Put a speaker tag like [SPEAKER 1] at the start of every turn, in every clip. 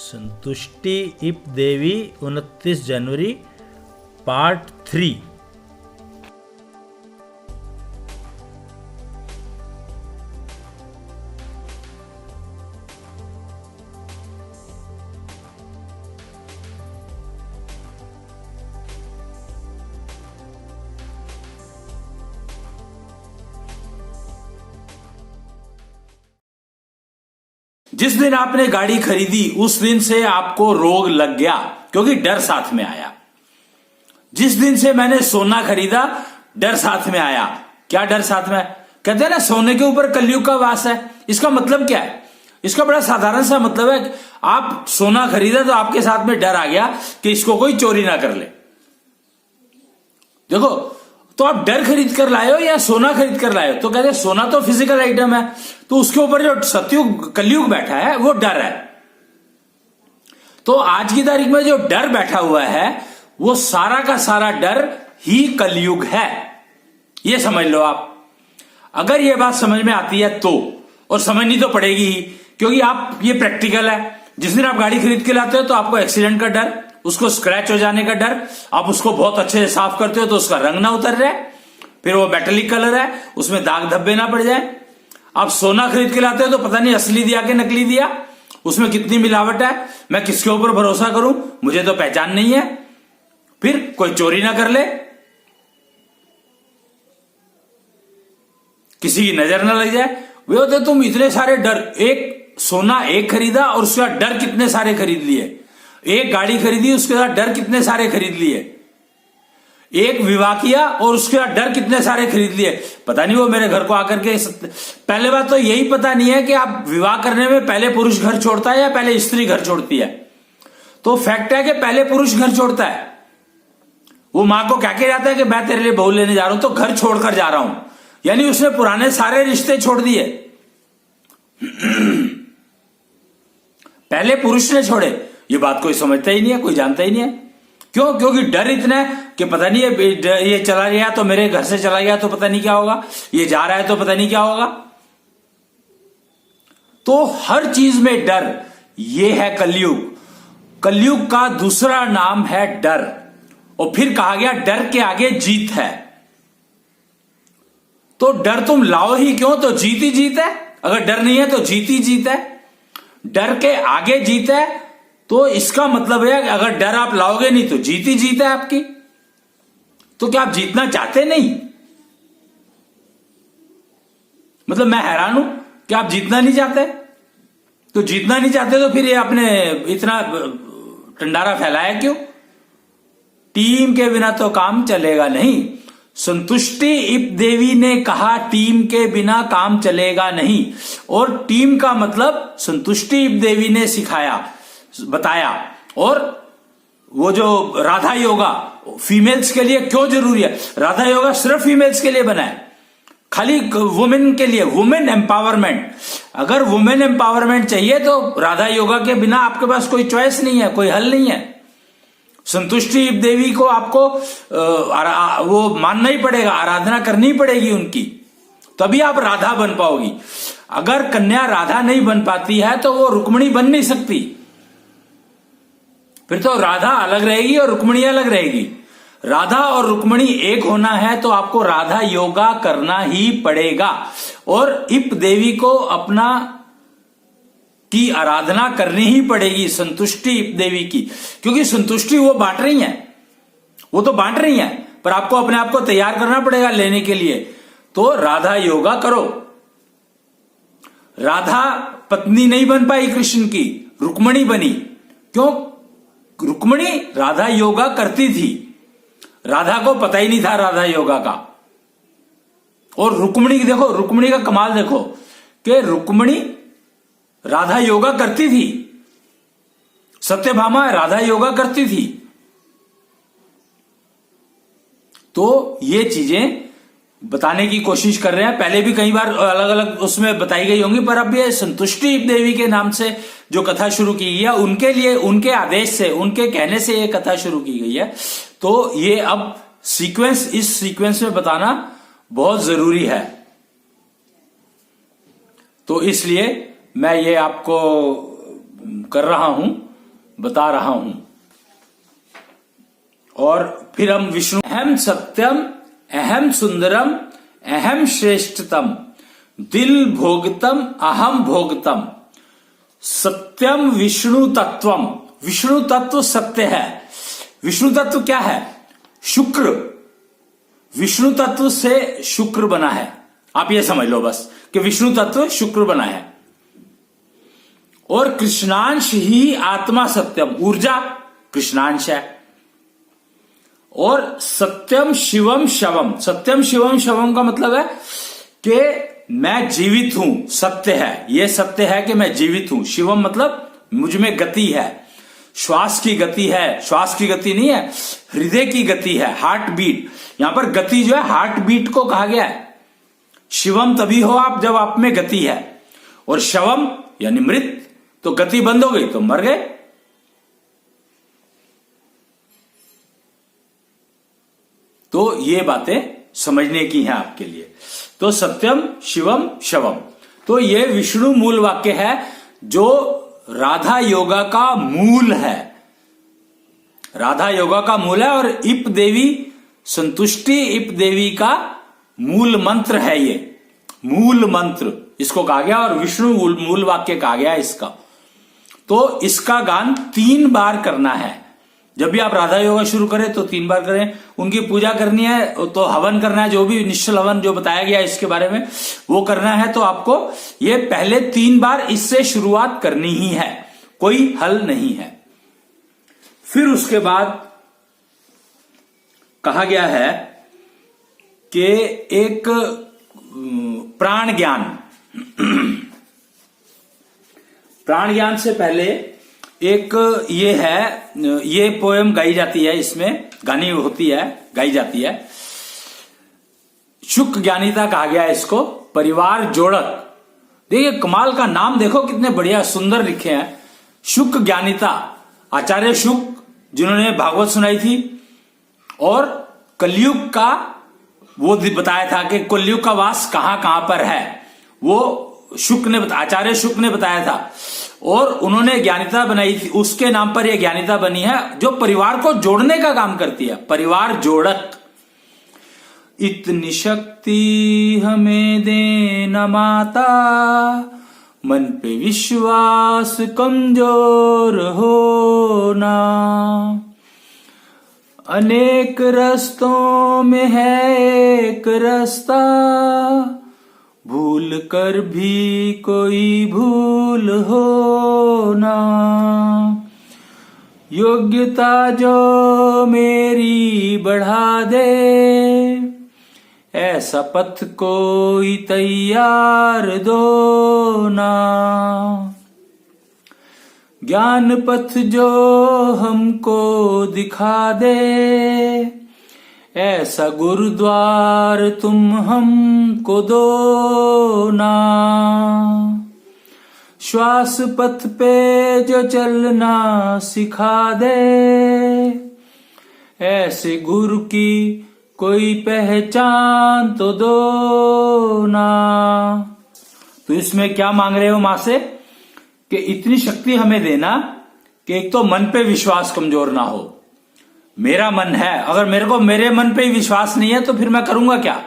[SPEAKER 1] संतुष्टि इप देवी 29 जनवरी पार्ट 3।
[SPEAKER 2] जिस दिन आपने गाड़ी खरीदी उस दिन से आपको रोग लग गया क्योंकि डर साथ में आया। जिस दिन से मैंने सोना खरीदा डर साथ में आया। क्या डर साथ में? कहते हैं ना सोने के ऊपर कलयुग का वास है। इसका मतलब क्या है? इसका बड़ा साधारण सा मतलब है, आप सोना खरीदा तो आपके साथ में डर आ गया कि इसको कोई चोरी ना कर ले। देखो, तो आप डर खरीद कर लाए हो या सोना खरीद कर लाए हो? तो कहते हैं सोना तो फिजिकल आइटम है, तो उसके ऊपर जो सतयुग कलयुग बैठा है वो डर है। तो आज की तारीख में जो डर बैठा हुआ है वो सारा का सारा डर ही कलयुग है, ये समझ लो आप। अगर ये बात समझ में आती है तो, और समझनी तो पड़ेगी ही, क्योंकि आप ये प्रैक्टिकल है। जिस दिन आप गाड़ी खरीद के लाते हो तो आपको एक्सीडेंट का डर, उसको स्क्रैच हो जाने का डर, आप उसको बहुत अच्छे से साफ करते हो तो उसका रंग ना उतर जाए, फिर वो मेटालिक कलर है उसमें दाग धब्बे ना पड़ जाए। आप सोना खरीद के लाते हो तो पता नहीं असली दिया कि नकली दिया, उसमें कितनी मिलावट है, मैं किसके ऊपर भरोसा करूं, मुझे तो पहचान नहीं है, फिर कोई चोरी ना कर ले, किसी की नजर ना लग जाए। वे होते तुम इतने सारे डर, एक सोना एक खरीदा और उसके बाद डर कितने सारे खरीद लिए। एक गाड़ी खरीदी उसके बाद डर कितने सारे खरीद लिए। एक विवाह किया और उसके बाद डर कितने सारे खरीद लिए। पता नहीं वो मेरे घर को आकर के, पहले बात तो यही पता नहीं है कि आप विवाह करने में पहले पुरुष घर छोड़ता है या पहले स्त्री घर छोड़ती है। तो फैक्ट है कि पहले पुरुष घर छोड़ता है। वो मां को क्या कह जाता है कि मैं तेरे लिए बहू लेने जा रहा हूं तो घर छोड़कर जा रहा हूं, यानी उसने पुराने सारे रिश्ते छोड़ दिए। पहले पुरुष ने छोड़े। ये बात कोई समझता ही नहीं है, कोई जानता ही नहीं है। क्यों? क्योंकि डर इतना है कि पता नहीं ये चला गया तो, मेरे घर से चला गया तो पता नहीं क्या होगा, ये जा रहा है तो पता नहीं क्या होगा। तो हर चीज में डर, ये है कलयुग। कलयुग का दूसरा नाम है डर। और फिर कहा गया डर के आगे जीत है। तो डर तुम लाओ ही क्यों? तो जीत ही जीत है। अगर डर नहीं है तो जीत ही जीत है। डर के आगे जीत है तो इसका मतलब है अगर डर आप लाओगे नहीं तो जीत ही जीत है आपकी। तो क्या आप जीतना चाहते नहीं? मतलब मैं हैरान हूं कि आप जीतना नहीं चाहते। तो जीतना नहीं चाहते तो फिर ये आपने इतना टंडारा फैलाया क्यों? टीम के बिना तो काम चलेगा नहीं। संतुष्टि इप देवी ने कहा टीम के बिना काम चलेगा नहीं। और टीम का मतलब संतुष्टि इप देवी ने सिखाया, बताया। और वो जो राधा योगा फीमेल्स के लिए क्यों जरूरी है? राधा योगा सिर्फ फीमेल्स के लिए बना है, खाली वुमेन के लिए, वुमेन एम्पावरमेंट। अगर वुमेन एम्पावरमेंट चाहिए तो राधा योगा के बिना आपके पास कोई चॉइस नहीं है, कोई हल नहीं है। संतुष्टि देवी को आपको वो मानना ही पड़ेगा, आराधना करनी पड़ेगी उनकी, तभी आप राधा बन पाओगी। अगर कन्या राधा नहीं बन पाती है तो वो रुक्मिणी बन नहीं सकती। फिर तो राधा अलग रहेगी और रुक्मिणी अलग रहेगी। राधा और रुक्मिणी एक होना है तो आपको राधा योगा करना ही पड़ेगा। और इप देवी को अपना की आराधना करनी ही पड़ेगी, संतुष्टि इप देवी की। क्योंकि संतुष्टि वो बांट रही है, वो तो बांट रही है, पर आपको अपने आप को तैयार करना पड़ेगा लेने के लिए। तो राधा योगा करो। राधा पत्नी नहीं बन पाई कृष्ण की, रुक्मिणी बनी। क्यों? रुक्मिणी राधा योगा करती थी, राधा को पता ही नहीं था राधा योगा का। और रुक्मिणी देखो, रुक्मिणी का कमाल देखो कि रुक्मिणी राधा योगा करती थी, सत्यभामा राधा योगा करती थी। तो ये चीजें बताने की कोशिश कर रहे हैं। पहले भी कई बार अलग अलग उसमें बताई गई होंगी, पर अब ये संतुष्टि देवी के नाम से जो कथा शुरू की गई है, उनके लिए, उनके आदेश से, उनके कहने से ये कथा शुरू की गई है। तो ये अब सीक्वेंस, इस सीक्वेंस में बताना बहुत जरूरी है। तो इसलिए मैं ये आपको कर रहा हूं बता रहा हूं। और फिर हम विष्णु अहम सत्यम, अहम सुंदरम, अहम श्रेष्ठतम, दिल भोगतम, अहम भोगतम, सत्यम विष्णु तत्वम। विष्णु तत्व सत्य है। विष्णु तत्व क्या है? शुक्र। विष्णु तत्व से शुक्र बना है। आप ये समझ लो बस कि विष्णु तत्व शुक्र बना है। और कृष्णांश ही आत्मा सत्यम, ऊर्जा कृष्णांश है। और सत्यम शिवम शवम, सत्यम शिवम शवम का मतलब है कि मैं जीवित हूं, सत्य है, यह सत्य है कि मैं जीवित हूं। शिवम मतलब मुझ में गति है, श्वास की गति है। श्वास की गति नहीं है, हृदय की गति है, हार्ट बीट। यहां पर गति जो है हार्ट बीट को कहा गया है। शिवम तभी हो आप जब आप में गति है। और शवम यानी मृत, तो गति बंद हो गई तो मर गए। तो ये बातें समझने की हैं आपके लिए। तो सत्यम शिवम शवम, तो ये विष्णु मूल वाक्य है जो राधा योगा का मूल है। राधा योगा का मूल है। और इप देवी संतुष्टि, इप देवी का मूल मंत्र है। ये मूल मंत्र इसको कहा गया और विष्णु मूल वाक्य कहा गया इसका। तो इसका गान 3 बार करना है। जब भी आप राधा योगा शुरू करें तो 3 बार करें। उनकी पूजा करनी है तो हवन करना है, जो भी निश्चल हवन जो बताया गया इसके बारे में वो करना है। तो आपको ये पहले 3 बार इससे शुरुआत करनी ही है, कोई हल नहीं है। फिर उसके बाद कहा गया है कि एक प्राण ज्ञान, प्राण ज्ञान से पहले एक ये है, ये पोएम गाई जाती है, इसमें गानी होती है, गाई जाती है। शुक ज्ञानिता कहा गया है इसको, परिवार जोड़क। देखिए कमाल का नाम देखो, कितने बढ़िया सुंदर लिखे हैं। शुक ज्ञानिता, आचार्य शुक जिन्होंने भागवत सुनाई थी। और कलयुग का वो बताया था कि कलयुग का वास कहां कहां पर है, वो शुक ने आचार्य शुक ने बताया था। और उन्होंने ज्ञानिता बनाई थी, उसके नाम पर यह ज्ञानिता बनी है जो परिवार को जोड़ने का काम करती है, परिवार जोड़क। इतनी शक्ति हमें देना माता, मन पे विश्वास कमजोर होना, अनेक रस्तों में है एक रास्ता, भूल कर भी कोई भूल होना, योग्यता जो मेरी बढ़ा दे, ऐसा पथ कोई तैयार दो ना, ज्ञान पथ जो हमको दिखा दे, ऐसा गुरुद्वार तुम हमको दो ना, श्वास पथ पे जो चलना सिखा दे, ऐसे गुरु की कोई पहचान तो दो ना। तो इसमें क्या मांग रहे हो मां से कि इतनी शक्ति हमें देना कि एक तो मन पे विश्वास कमजोर ना हो। मेरा मन है, अगर मेरे को मेरे मन पे ही विश्वास नहीं है तो फिर मैं करूंगा क्या?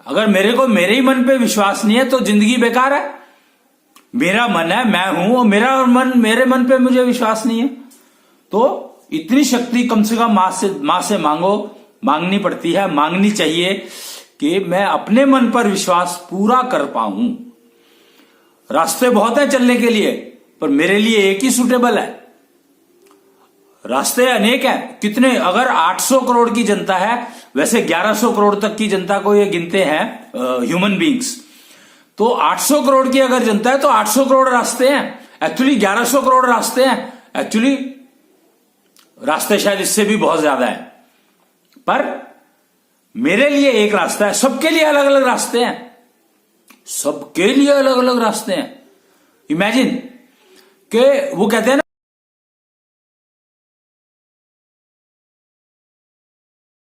[SPEAKER 2] अगर मेरे को मेरे ही मन पे विश्वास नहीं है तो जिंदगी बेकार है। मेरा मन है, मैं हूं, और मेरे मन पे मुझे विश्वास नहीं है। तो इतनी शक्ति कम से कम मां से मांगनी पड़ती है, मांगनी चाहिए कि मैं अपने मन पर विश्वास पूरा कर पाऊं। रास्ते बहुत है चलने के लिए, पर मेरे लिए एक ही सूटेबल है। रास्ते अनेक हैं, कितने, अगर 800 करोड़ की जनता है, वैसे 1100 करोड़ तक की जनता को ये गिनते हैं ह्यूमन बींग्स। तो 800 करोड़ की अगर जनता है तो 800 करोड़ रास्ते हैं। एक्चुअली 1100 करोड़ रास्ते हैं, एक्चुअली रास्ते शायद इससे भी बहुत ज्यादा है, पर मेरे लिए एक रास्ता है। सबके लिए अलग अलग रास्ते हैं, सबके लिए अलग अलग रास्ते हैं। इमेजिन कि वो कहते हैं ना,